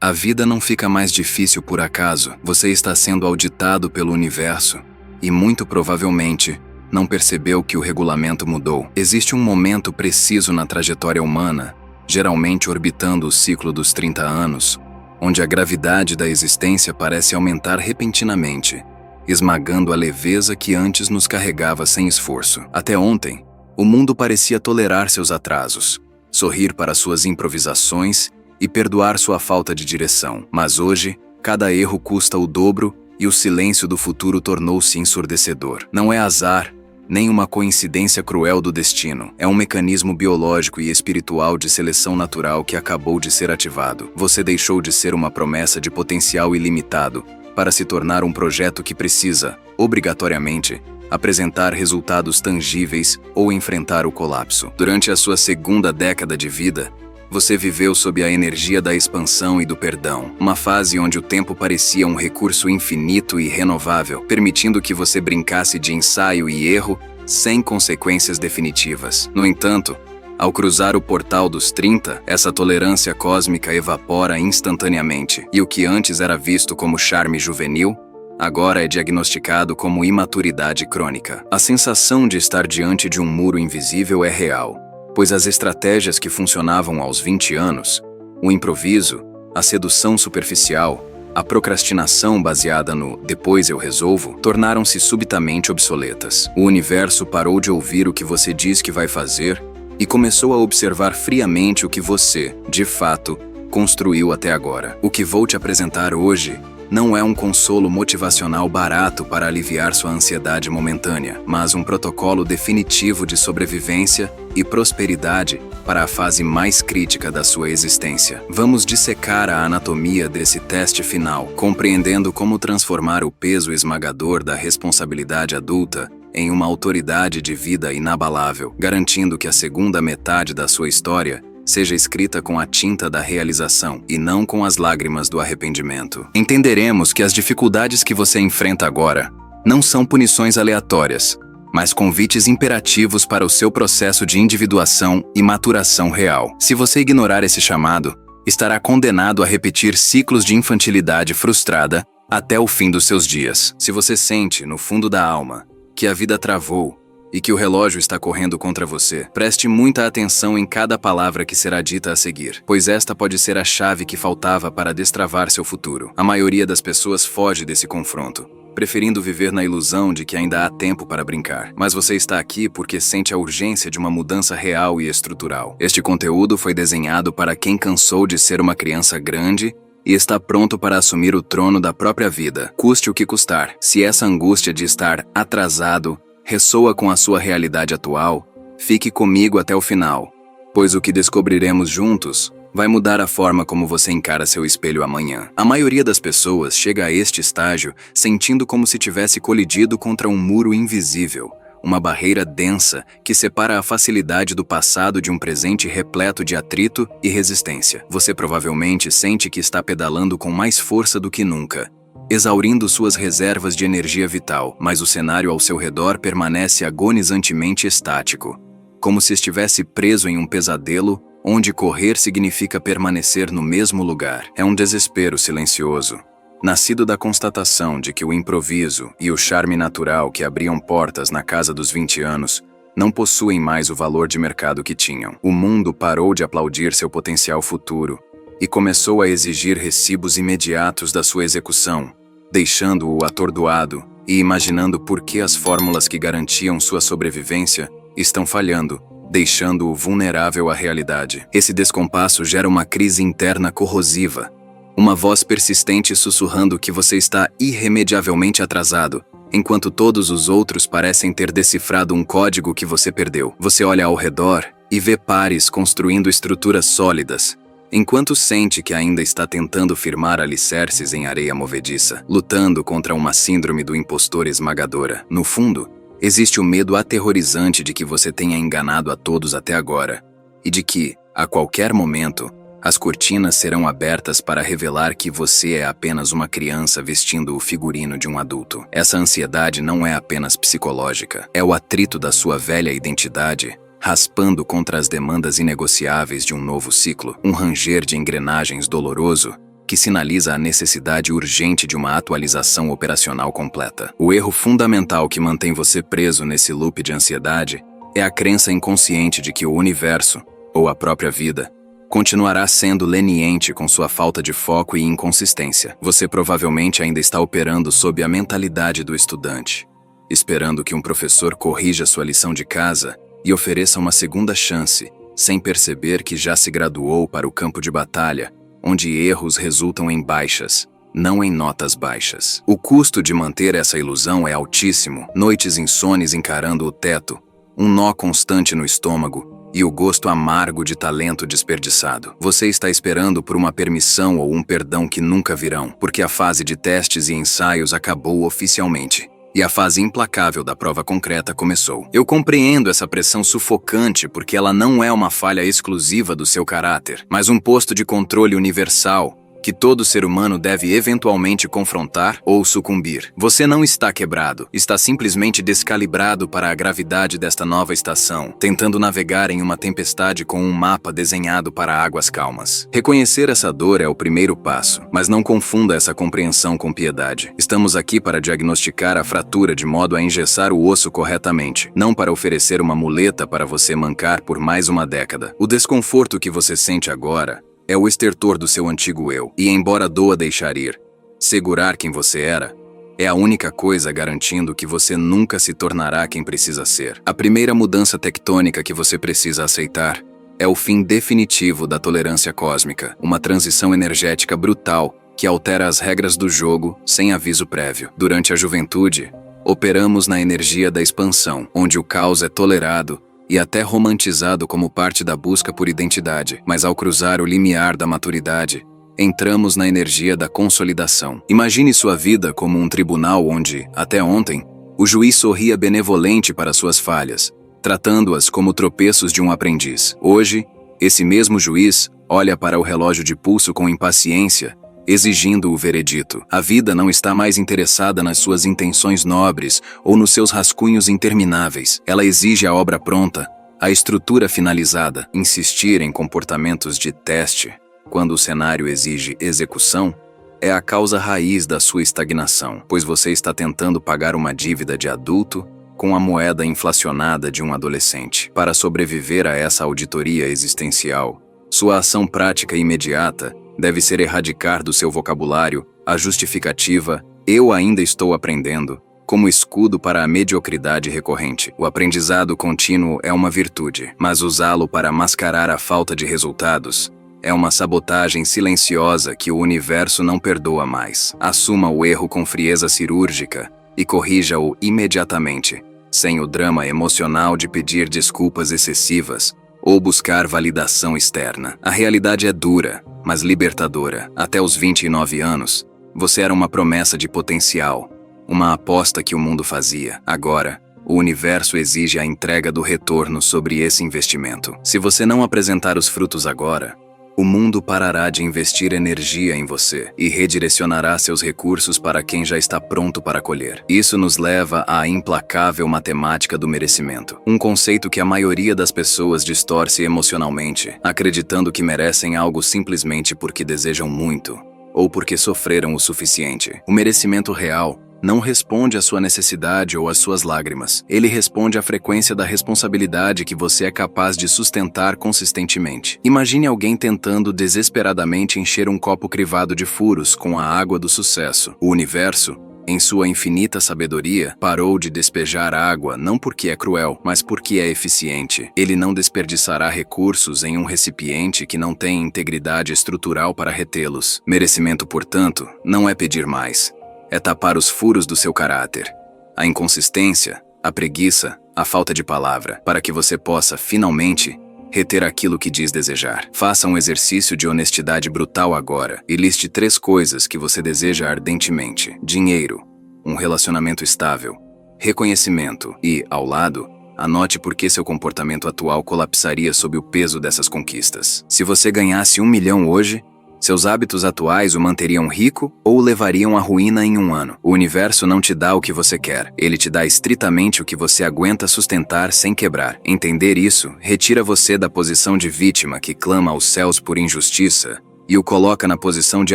A vida não fica mais difícil por acaso. Você está sendo auditado pelo universo e, muito provavelmente, não percebeu que o regulamento mudou. Existe um momento preciso na trajetória humana, geralmente orbitando o ciclo dos 30 anos, onde a gravidade da existência parece aumentar repentinamente, esmagando a leveza que antes nos carregava sem esforço. Até ontem, o mundo parecia tolerar seus atrasos, sorrir para suas improvisações e perdoar sua falta de direção. Mas hoje, cada erro custa o dobro e o silêncio do futuro tornou-se ensurdecedor. Não é azar, nem uma coincidência cruel do destino. É um mecanismo biológico e espiritual de seleção natural que acabou de ser ativado. Você deixou de ser uma promessa de potencial ilimitado para se tornar um projeto que precisa, obrigatoriamente, apresentar resultados tangíveis ou enfrentar o colapso. Durante a sua segunda década de vida, você viveu sob a energia da expansão e do perdão, uma fase onde o tempo parecia um recurso infinito e renovável, permitindo que você brincasse de ensaio e erro sem consequências definitivas. No entanto, ao cruzar o portal dos 30, essa tolerância cósmica evapora instantaneamente, e o que antes era visto como charme juvenil, agora é diagnosticado como imaturidade crônica. A sensação de estar diante de um muro invisível é real, pois as estratégias que funcionavam aos 20 anos, o improviso, a sedução superficial, a procrastinação baseada no "depois eu resolvo", tornaram-se subitamente obsoletas. O universo parou de ouvir o que você diz que vai fazer e começou a observar friamente o que você, de fato, construiu até agora. O que vou te apresentar hoje não é um consolo motivacional barato para aliviar sua ansiedade momentânea, mas um protocolo definitivo de sobrevivência e prosperidade para a fase mais crítica da sua existência. Vamos dissecar a anatomia desse teste final, compreendendo como transformar o peso esmagador da responsabilidade adulta em uma autoridade de vida inabalável, garantindo que a segunda metade da sua história seja escrita com a tinta da realização e não com as lágrimas do arrependimento. Entenderemos que as dificuldades que você enfrenta agora não são punições aleatórias, mas convites imperativos para o seu processo de individuação e maturação real. Se você ignorar esse chamado, estará condenado a repetir ciclos de infantilidade frustrada até o fim dos seus dias. Se você sente, no fundo da alma, que a vida travou e que o relógio está correndo contra você, preste muita atenção em cada palavra que será dita a seguir, pois esta pode ser a chave que faltava para destravar seu futuro. A maioria das pessoas foge desse confronto, preferindo viver na ilusão de que ainda há tempo para brincar. Mas você está aqui porque sente a urgência de uma mudança real e estrutural. Este conteúdo foi desenhado para quem cansou de ser uma criança grande e está pronto para assumir o trono da própria vida, custe o que custar. Se essa angústia de estar atrasado ressoa com a sua realidade atual, fique comigo até o final, pois o que descobriremos juntos vai mudar a forma como você encara seu espelho amanhã. A maioria das pessoas chega a este estágio sentindo como se tivesse colidido contra um muro invisível, uma barreira densa que separa a facilidade do passado de um presente repleto de atrito e resistência. Você provavelmente sente que está pedalando com mais força do que nunca, exaurindo suas reservas de energia vital, mas o cenário ao seu redor permanece agonizantemente estático, como se estivesse preso em um pesadelo onde correr significa permanecer no mesmo lugar. É um desespero silencioso, nascido da constatação de que o improviso e o charme natural que abriam portas na casa dos 20 anos não possuem mais o valor de mercado que tinham. O mundo parou de aplaudir seu potencial futuro e começou a exigir recibos imediatos da sua execução, deixando-o atordoado e imaginando por que as fórmulas que garantiam sua sobrevivência estão falhando, deixando-o vulnerável à realidade. Esse descompasso gera uma crise interna corrosiva, uma voz persistente sussurrando que você está irremediavelmente atrasado, enquanto todos os outros parecem ter decifrado um código que você perdeu. Você olha ao redor e vê pares construindo estruturas sólidas, enquanto sente que ainda está tentando firmar alicerces em areia movediça, lutando contra uma síndrome do impostor esmagadora. No fundo, existe o medo aterrorizante de que você tenha enganado a todos até agora, e de que, a qualquer momento, as cortinas serão abertas para revelar que você é apenas uma criança vestindo o figurino de um adulto. Essa ansiedade não é apenas psicológica, é o atrito da sua velha identidade, raspando contra as demandas inegociáveis de um novo ciclo, um ranger de engrenagens doloroso que sinaliza a necessidade urgente de uma atualização operacional completa. O erro fundamental que mantém você preso nesse loop de ansiedade é a crença inconsciente de que o universo, ou a própria vida, continuará sendo leniente com sua falta de foco e inconsistência. Você provavelmente ainda está operando sob a mentalidade do estudante, esperando que um professor corrija sua lição de casa e ofereça uma segunda chance, sem perceber que já se graduou para o campo de batalha, onde erros resultam em baixas, não em notas baixas. O custo de manter essa ilusão é altíssimo: noites insones encarando o teto, um nó constante no estômago e o gosto amargo de talento desperdiçado. Você está esperando por uma permissão ou um perdão que nunca virão, porque a fase de testes e ensaios acabou oficialmente. E a fase implacável da prova concreta começou. Eu compreendo essa pressão sufocante porque ela não é uma falha exclusiva do seu caráter, mas um posto de controle universal que todo ser humano deve eventualmente confrontar ou sucumbir. Você não está quebrado, está simplesmente descalibrado para a gravidade desta nova estação, tentando navegar em uma tempestade com um mapa desenhado para águas calmas. Reconhecer essa dor é o primeiro passo, mas não confunda essa compreensão com piedade. Estamos aqui para diagnosticar a fratura de modo a engessar o osso corretamente, não para oferecer uma muleta para você mancar por mais uma década. O desconforto que você sente agora é o estertor do seu antigo eu, e embora doa deixar ir, segurar quem você era, é a única coisa garantindo que você nunca se tornará quem precisa ser. A primeira mudança tectônica que você precisa aceitar é o fim definitivo da tolerância cósmica, uma transição energética brutal que altera as regras do jogo sem aviso prévio. Durante a juventude, operamos na energia da expansão, onde o caos é tolerado e até romantizado como parte da busca por identidade, mas ao cruzar o limiar da maturidade, entramos na energia da consolidação. Imagine sua vida como um tribunal onde, até ontem, o juiz sorria benevolente para suas falhas, tratando-as como tropeços de um aprendiz. Hoje, esse mesmo juiz olha para o relógio de pulso com impaciência, exigindo o veredito. A vida não está mais interessada nas suas intenções nobres ou nos seus rascunhos intermináveis. Ela exige a obra pronta, a estrutura finalizada. Insistir em comportamentos de teste, quando o cenário exige execução, é a causa raiz da sua estagnação, pois você está tentando pagar uma dívida de adulto com a moeda inflacionada de um adolescente. Para sobreviver a essa auditoria existencial, sua ação prática e imediata deve ser erradicar do seu vocabulário a justificativa "eu ainda estou aprendendo" como escudo para a mediocridade recorrente. O aprendizado contínuo é uma virtude, mas usá-lo para mascarar a falta de resultados é uma sabotagem silenciosa que o universo não perdoa mais. Assuma o erro com frieza cirúrgica e corrija-o imediatamente, sem o drama emocional de pedir desculpas excessivas ou buscar validação externa. A realidade é dura, mas libertadora. Até os 29 anos, você era uma promessa de potencial, uma aposta que o mundo fazia. Agora, o universo exige a entrega do retorno sobre esse investimento. Se você não apresentar os frutos agora, o mundo parará de investir energia em você e redirecionará seus recursos para quem já está pronto para colher. Isso nos leva à implacável matemática do merecimento, um conceito que a maioria das pessoas distorce emocionalmente, acreditando que merecem algo simplesmente porque desejam muito ou porque sofreram o suficiente. O merecimento real não responde à sua necessidade ou às suas lágrimas. Ele responde à frequência da responsabilidade que você é capaz de sustentar consistentemente. Imagine alguém tentando desesperadamente encher um copo crivado de furos com a água do sucesso. O universo, em sua infinita sabedoria, parou de despejar água não porque é cruel, mas porque é eficiente. Ele não desperdiçará recursos em um recipiente que não tem integridade estrutural para retê-los. Merecimento, portanto, não é pedir mais. É tapar os furos do seu caráter, a inconsistência, a preguiça, a falta de palavra, para que você possa, finalmente, reter aquilo que diz desejar. Faça um exercício de honestidade brutal agora e liste 3 coisas que você deseja ardentemente: dinheiro, um relacionamento estável, reconhecimento e, ao lado, anote por que seu comportamento atual colapsaria sob o peso dessas conquistas. Se você ganhasse 1 milhão hoje, seus hábitos atuais o manteriam rico ou o levariam à ruína em 1 ano. O universo não te dá o que você quer. Ele te dá estritamente o que você aguenta sustentar sem quebrar. Entender isso retira você da posição de vítima que clama aos céus por injustiça e o coloca na posição de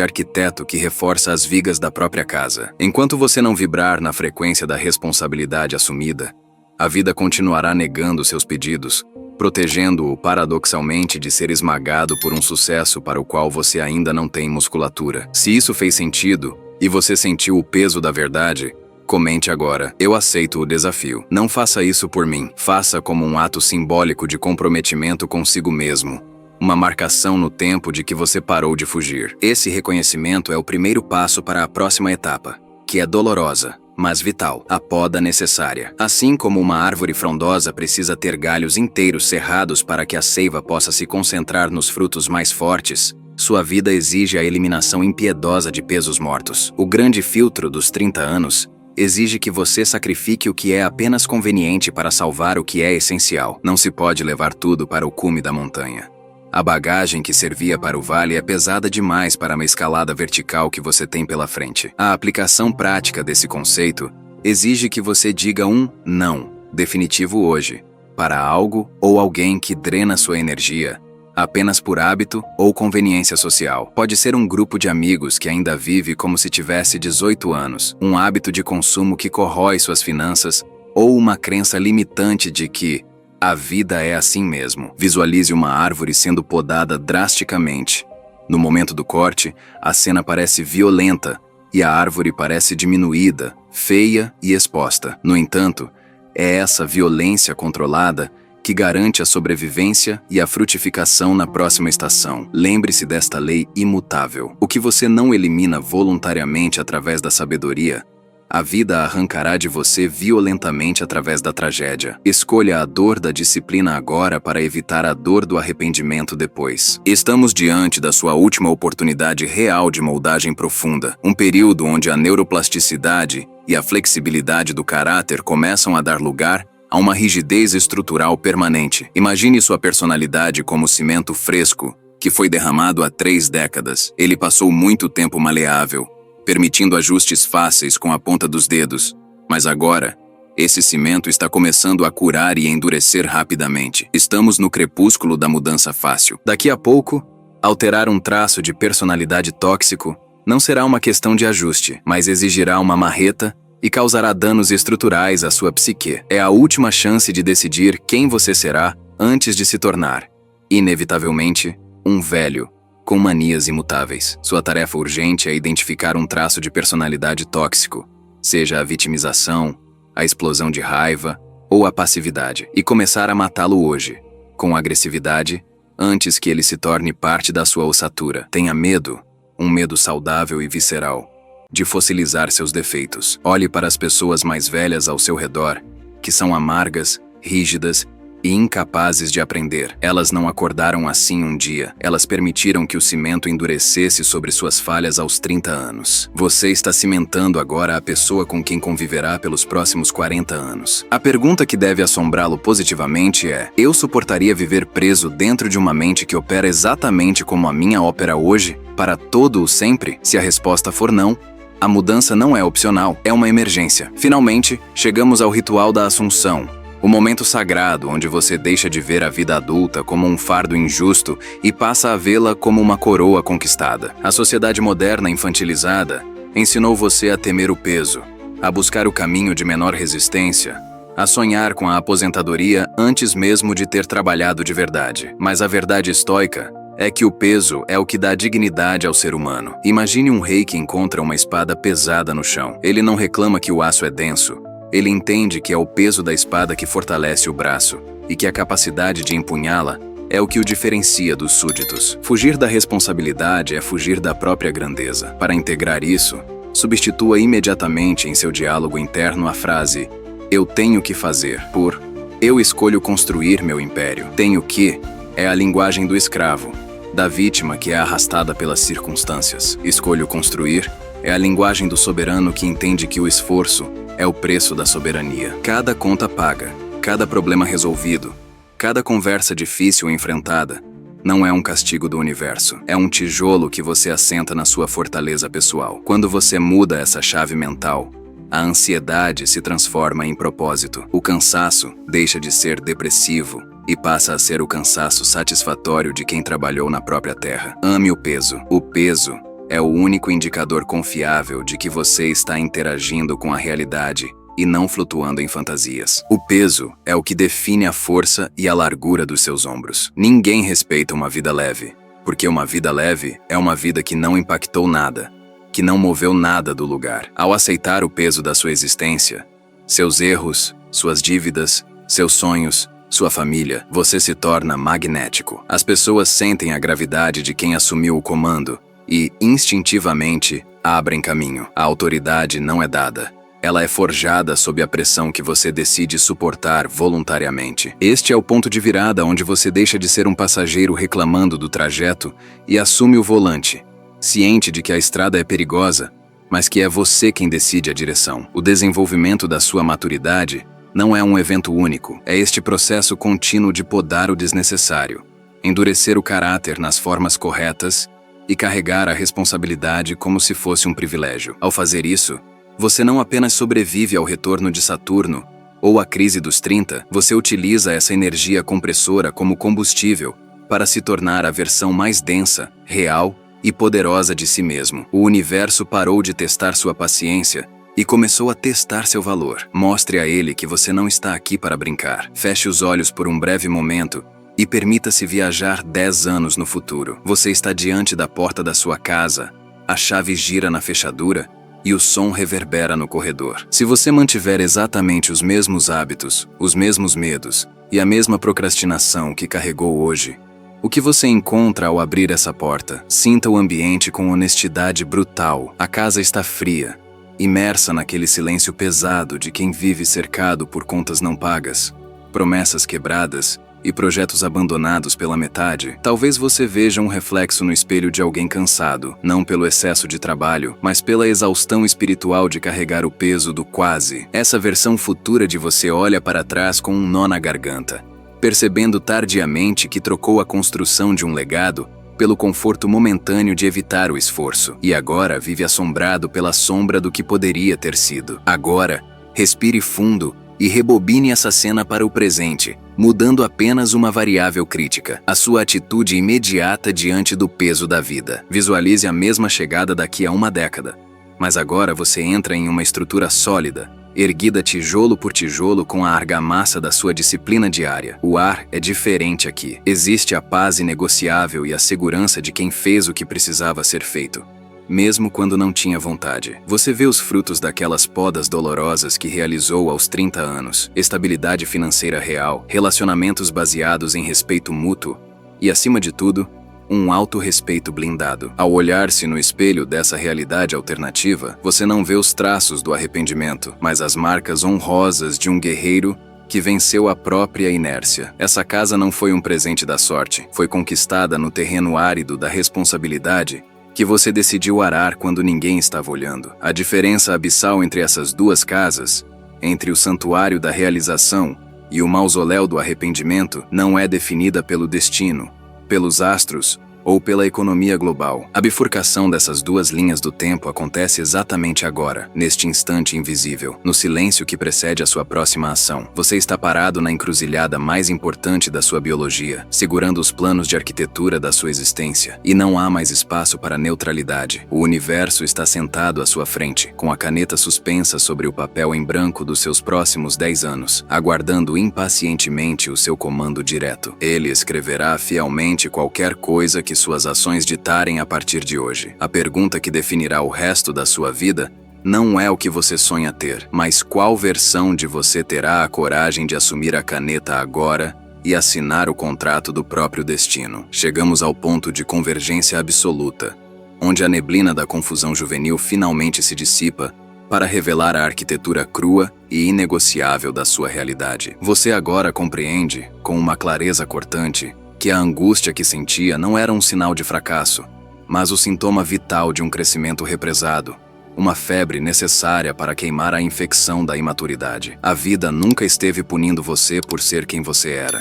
arquiteto que reforça as vigas da própria casa. Enquanto você não vibrar na frequência da responsabilidade assumida, a vida continuará negando seus pedidos, protegendo-o paradoxalmente de ser esmagado por um sucesso para o qual você ainda não tem musculatura. Se isso fez sentido e você sentiu o peso da verdade, comente agora. Eu aceito o desafio. Não faça isso por mim. Faça como um ato simbólico de comprometimento consigo mesmo. Uma marcação no tempo de que você parou de fugir. Esse reconhecimento é o primeiro passo para a próxima etapa, que é dolorosa, mas vital, a poda necessária. Assim como uma árvore frondosa precisa ter galhos inteiros cerrados para que a seiva possa se concentrar nos frutos mais fortes, sua vida exige a eliminação impiedosa de pesos mortos. O grande filtro dos 30 anos exige que você sacrifique o que é apenas conveniente para salvar o que é essencial. Não se pode levar tudo para o cume da montanha. A bagagem que servia para o vale é pesada demais para uma escalada vertical que você tem pela frente. A aplicação prática desse conceito exige que você diga um não definitivo hoje para algo ou alguém que drena sua energia, apenas por hábito ou conveniência social. Pode ser um grupo de amigos que ainda vive como se tivesse 18 anos, um hábito de consumo que corrói suas finanças ou uma crença limitante de que a vida é assim mesmo. Visualize uma árvore sendo podada drasticamente. No momento do corte, a cena parece violenta e a árvore parece diminuída, feia e exposta. No entanto, é essa violência controlada que garante a sobrevivência e a frutificação na próxima estação. Lembre-se desta lei imutável. O que você não elimina voluntariamente através da sabedoria, a vida arrancará de você violentamente através da tragédia. Escolha a dor da disciplina agora para evitar a dor do arrependimento depois. Estamos diante da sua última oportunidade real de moldagem profunda, um período onde a neuroplasticidade e a flexibilidade do caráter começam a dar lugar a uma rigidez estrutural permanente. Imagine sua personalidade como cimento fresco que foi derramado há 3 décadas. Ele passou muito tempo maleável, permitindo ajustes fáceis com a ponta dos dedos. Mas agora, esse cimento está começando a curar e endurecer rapidamente. Estamos no crepúsculo da mudança fácil. Daqui a pouco, alterar um traço de personalidade tóxico não será uma questão de ajuste, mas exigirá uma marreta e causará danos estruturais à sua psique. É a última chance de decidir quem você será antes de se tornar, inevitavelmente, um velho com manias imutáveis. Sua tarefa urgente é identificar um traço de personalidade tóxico, seja a vitimização, a explosão de raiva ou a passividade, e começar a matá-lo hoje, com agressividade, antes que ele se torne parte da sua ossatura. Tenha medo, um medo saudável e visceral, de fossilizar seus defeitos. Olhe para as pessoas mais velhas ao seu redor, que são amargas, rígidas e incapazes de aprender. Elas não acordaram assim um dia. Elas permitiram que o cimento endurecesse sobre suas falhas aos 30 anos. Você está cimentando agora a pessoa com quem conviverá pelos próximos 40 anos. A pergunta que deve assombrá-lo positivamente é: eu suportaria viver preso dentro de uma mente que opera exatamente como a minha opera hoje, para todo o sempre? Se a resposta for não, a mudança não é opcional, é uma emergência. Finalmente, chegamos ao ritual da Assunção, o momento sagrado onde você deixa de ver a vida adulta como um fardo injusto e passa a vê-la como uma coroa conquistada. A sociedade moderna infantilizada ensinou você a temer o peso, a buscar o caminho de menor resistência, a sonhar com a aposentadoria antes mesmo de ter trabalhado de verdade. Mas a verdade estoica é que o peso é o que dá dignidade ao ser humano. Imagine um rei que encontra uma espada pesada no chão. Ele não reclama que o aço é denso. Ele entende que é o peso da espada que fortalece o braço e que a capacidade de empunhá-la é o que o diferencia dos súditos. Fugir da responsabilidade é fugir da própria grandeza. Para integrar isso, substitua imediatamente em seu diálogo interno a frase "eu tenho que fazer" por "eu escolho construir meu império". Tenho que é a linguagem do escravo, da vítima que é arrastada pelas circunstâncias. Escolho construir é a linguagem do soberano que entende que o esforço é o preço da soberania. Cada conta paga, cada problema resolvido, cada conversa difícil enfrentada, não é um castigo do universo. É um tijolo que você assenta na sua fortaleza pessoal. Quando você muda essa chave mental, a ansiedade se transforma em propósito. O cansaço deixa de ser depressivo e passa a ser o cansaço satisfatório de quem trabalhou na própria terra. Ame o peso. O peso é o único indicador confiável de que você está interagindo com a realidade e não flutuando em fantasias. O peso é o que define a força e a largura dos seus ombros. Ninguém respeita uma vida leve, porque uma vida leve é uma vida que não impactou nada, que não moveu nada do lugar. Ao aceitar o peso da sua existência, seus erros, suas dívidas, seus sonhos, sua família, você se torna magnético. As pessoas sentem a gravidade de quem assumiu o comando e, instintivamente, abrem caminho. A autoridade não é dada. Ela é forjada sob a pressão que você decide suportar voluntariamente. Este é o ponto de virada onde você deixa de ser um passageiro reclamando do trajeto e assume o volante, ciente de que a estrada é perigosa, mas que é você quem decide a direção. O desenvolvimento da sua maturidade não é um evento único, é este processo contínuo de podar o desnecessário, endurecer o caráter nas formas corretas e carregar a responsabilidade como se fosse um privilégio. Ao fazer isso, você não apenas sobrevive ao retorno de Saturno ou à crise dos 30, você utiliza essa energia compressora como combustível para se tornar a versão mais densa, real e poderosa de si mesmo. O universo parou de testar sua paciência e começou a testar seu valor. Mostre a ele que você não está aqui para brincar. Feche os olhos por um breve momento e permita-se viajar 10 anos no futuro. Você está diante da porta da sua casa, a chave gira na fechadura e o som reverbera no corredor. Se você mantiver exatamente os mesmos hábitos, os mesmos medos e a mesma procrastinação que carregou hoje, o que você encontra ao abrir essa porta? Sinta o ambiente com honestidade brutal. A casa está fria, imersa naquele silêncio pesado de quem vive cercado por contas não pagas, promessas quebradas e projetos abandonados pela metade. Talvez você veja um reflexo no espelho de alguém cansado, não pelo excesso de trabalho, mas pela exaustão espiritual de carregar o peso do quase. Essa versão futura de você olha para trás com um nó na garganta, percebendo tardiamente que trocou a construção de um legado pelo conforto momentâneo de evitar o esforço, e agora vive assombrado pela sombra do que poderia ter sido. Agora, respire fundo e rebobine essa cena para o presente, mudando apenas uma variável crítica: a sua atitude imediata diante do peso da vida. Visualize a mesma chegada daqui a uma década, mas agora você entra em uma estrutura sólida, erguida tijolo por tijolo com a argamassa da sua disciplina diária. O ar é diferente aqui. Existe a paz inegociável e a segurança de quem fez o que precisava ser feito, mesmo quando não tinha vontade. Você vê os frutos daquelas podas dolorosas que realizou aos 30 anos. Estabilidade financeira real, relacionamentos baseados em respeito mútuo e, acima de tudo, um autorrespeito blindado. Ao olhar-se no espelho dessa realidade alternativa, você não vê os traços do arrependimento, mas as marcas honrosas de um guerreiro que venceu a própria inércia. Essa casa não foi um presente da sorte, foi conquistada no terreno árido da responsabilidade que você decidiu arar quando ninguém estava olhando. A diferença abissal entre essas duas casas, entre o santuário da realização e o mausoléu do arrependimento, não é definida pelo destino, pelos astros ou pela economia global. A bifurcação dessas duas linhas do tempo acontece exatamente agora, neste instante invisível, no silêncio que precede a sua próxima ação. Você está parado na encruzilhada mais importante da sua biologia, segurando os planos de arquitetura da sua existência, e não há mais espaço para neutralidade. O universo está sentado à sua frente, com a caneta suspensa sobre o papel em branco dos seus próximos 10 anos, aguardando impacientemente o seu comando direto. Ele escreverá fielmente qualquer coisa que suas ações ditarem a partir de hoje. A pergunta que definirá o resto da sua vida não é o que você sonha ter, mas qual versão de você terá a coragem de assumir a caneta agora e assinar o contrato do próprio destino. Chegamos ao ponto de convergência absoluta, onde a neblina da confusão juvenil finalmente se dissipa para revelar a arquitetura crua e inegociável da sua realidade. Você agora compreende, com uma clareza cortante, que a angústia que sentia não era um sinal de fracasso, mas o sintoma vital de um crescimento represado, uma febre necessária para queimar a infecção da imaturidade. A vida nunca esteve punindo você por ser quem você era.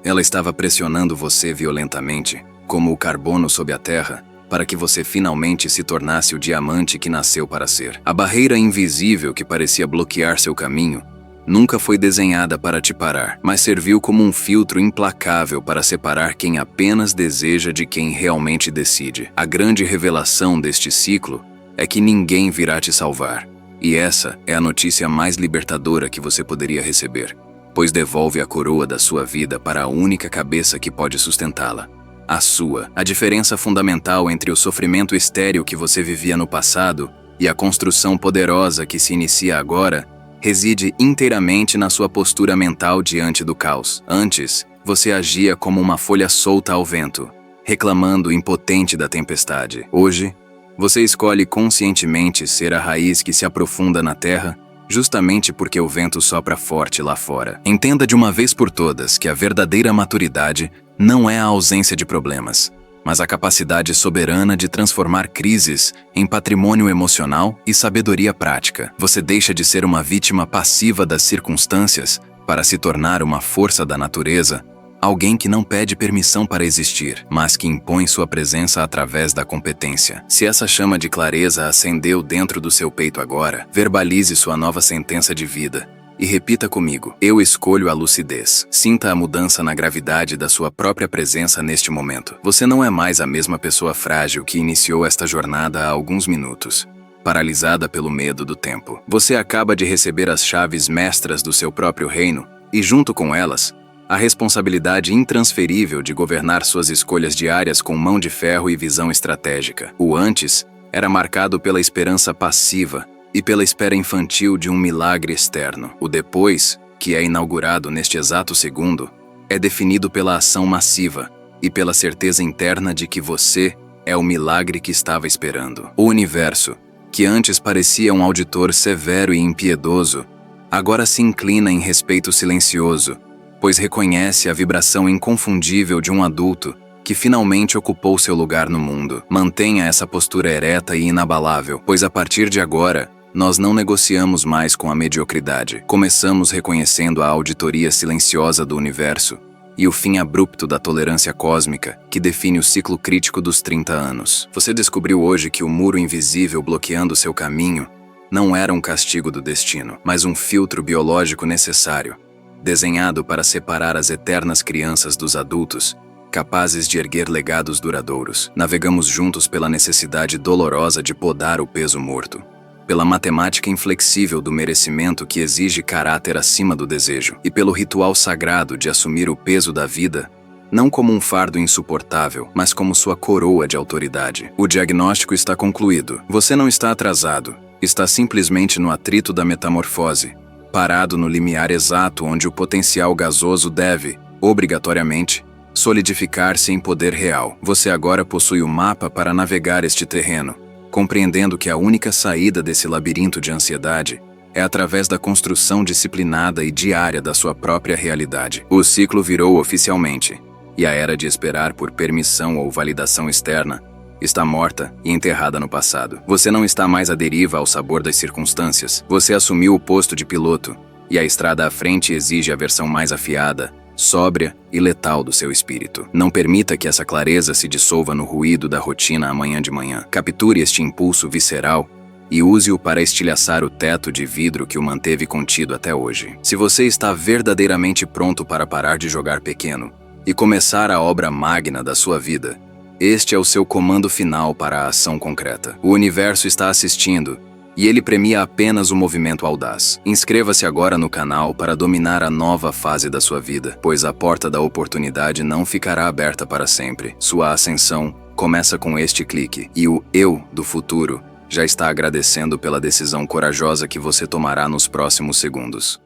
Ela estava pressionando você violentamente, como o carbono sob a terra, para que você finalmente se tornasse o diamante que nasceu para ser. A barreira invisível que parecia bloquear seu caminho nunca foi desenhada para te parar, mas serviu como um filtro implacável para separar quem apenas deseja de quem realmente decide. A grande revelação deste ciclo é que ninguém virá te salvar. E essa é a notícia mais libertadora que você poderia receber, pois devolve a coroa da sua vida para a única cabeça que pode sustentá-la. A sua. A diferença fundamental entre o sofrimento estéril que você vivia no passado e a construção poderosa que se inicia agora reside inteiramente na sua postura mental diante do caos. Antes, você agia como uma folha solta ao vento, reclamando impotente da tempestade. Hoje, você escolhe conscientemente ser a raiz que se aprofunda na terra, justamente porque o vento sopra forte lá fora. Entenda de uma vez por todas que a verdadeira maturidade não é a ausência de problemas, mas a capacidade soberana de transformar crises em patrimônio emocional e sabedoria prática. Você deixa de ser uma vítima passiva das circunstâncias para se tornar uma força da natureza, alguém que não pede permissão para existir, mas que impõe sua presença através da competência. Se essa chama de clareza acendeu dentro do seu peito agora, verbalize sua nova sentença de vida e repita comigo: eu escolho a lucidez. Sinta a mudança na gravidade da sua própria presença neste momento. Você não é mais a mesma pessoa frágil que iniciou esta jornada há alguns minutos, paralisada pelo medo do tempo. Você acaba de receber as chaves mestras do seu próprio reino e, junto com elas, a responsabilidade intransferível de governar suas escolhas diárias com mão de ferro e visão estratégica. O antes era marcado pela esperança passiva e pela espera infantil de um milagre externo. O depois, que é inaugurado neste exato segundo, é definido pela ação massiva e pela certeza interna de que você é o milagre que estava esperando. O universo, que antes parecia um auditor severo e impiedoso, agora se inclina em respeito silencioso, pois reconhece a vibração inconfundível de um adulto que finalmente ocupou seu lugar no mundo. Mantenha essa postura ereta e inabalável, pois a partir de agora, nós não negociamos mais com a mediocridade. Começamos reconhecendo a auditoria silenciosa do universo e o fim abrupto da tolerância cósmica que define o ciclo crítico dos 30 anos. Você descobriu hoje que o muro invisível bloqueando seu caminho não era um castigo do destino, mas um filtro biológico necessário, desenhado para separar as eternas crianças dos adultos, capazes de erguer legados duradouros. Navegamos juntos pela necessidade dolorosa de podar o peso morto, pela matemática inflexível do merecimento que exige caráter acima do desejo, e pelo ritual sagrado de assumir o peso da vida, não como um fardo insuportável, mas como sua coroa de autoridade. O diagnóstico está concluído. Você não está atrasado, está simplesmente no atrito da metamorfose, parado no limiar exato onde o potencial gasoso deve, obrigatoriamente, solidificar-se em poder real. Você agora possui o mapa para navegar este terreno, compreendendo que a única saída desse labirinto de ansiedade é através da construção disciplinada e diária da sua própria realidade. O ciclo virou oficialmente, e a era de esperar por permissão ou validação externa está morta e enterrada no passado. Você não está mais à deriva ao sabor das circunstâncias. Você assumiu o posto de piloto, e a estrada à frente exige a versão mais afiada, sóbria e letal do seu espírito. Não permita que essa clareza se dissolva no ruído da rotina amanhã de manhã. Capture este impulso visceral e use-o para estilhaçar o teto de vidro que o manteve contido até hoje. Se você está verdadeiramente pronto para parar de jogar pequeno e começar a obra magna da sua vida, este é o seu comando final para a ação concreta. O universo está assistindo, e ele premia apenas o movimento audaz. Inscreva-se agora no canal para dominar a nova fase da sua vida, pois a porta da oportunidade não ficará aberta para sempre. Sua ascensão começa com este clique, e o eu do futuro já está agradecendo pela decisão corajosa que você tomará nos próximos segundos.